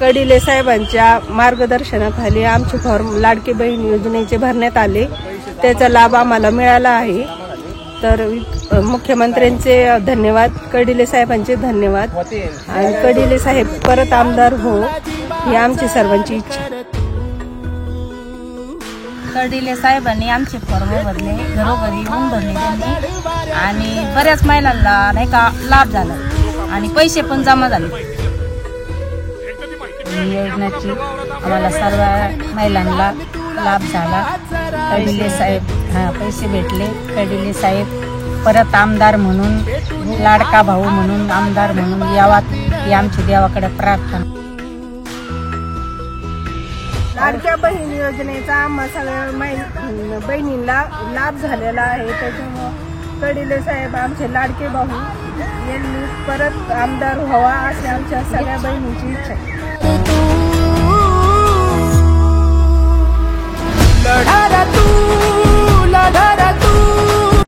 कडिले साहेबांच्या मार्गदर्शनाखाली आमचे फॉर्म लाडकी बहीण योजनेचे भरण्यात आले। त्याचा लाभ आम्हाला मिळाला आहे। तर मुख्यमंत्र्यांचे धन्यवाद, कडिले साहेबांचे धन्यवाद आणि कडिले साहेब परत आमदार हो ही आमची सर्वांची इच्छा। कडिले साहेबांनी आमचे फॉर्म भरले, घरोघरी येऊन भरले त्यांनी आणि बऱ्याच महिलांना नाही का लाभ झाला आणि पैसे पण जमा झाले। योजनेची आम्हाला सर्व महिलांना लाभ झाला। कडिले साहेब पैसे भेटले। कडिले साहेब परत आमदार म्हणून, लाडका भाऊ म्हणून, आमदार म्हणून यावात ही आमची देवाकडे प्रार्थना। लाडक्या बहीण योजनेचा आम्हा सगळ्या बहिणींना लाभ झालेला आहे। त्याच्यामुळे कडिले साहेब आमचे लाडके भाऊ यांनी परत आमदार व्हावा अशी आमच्या सगळ्या बहिणींची इच्छा आहे।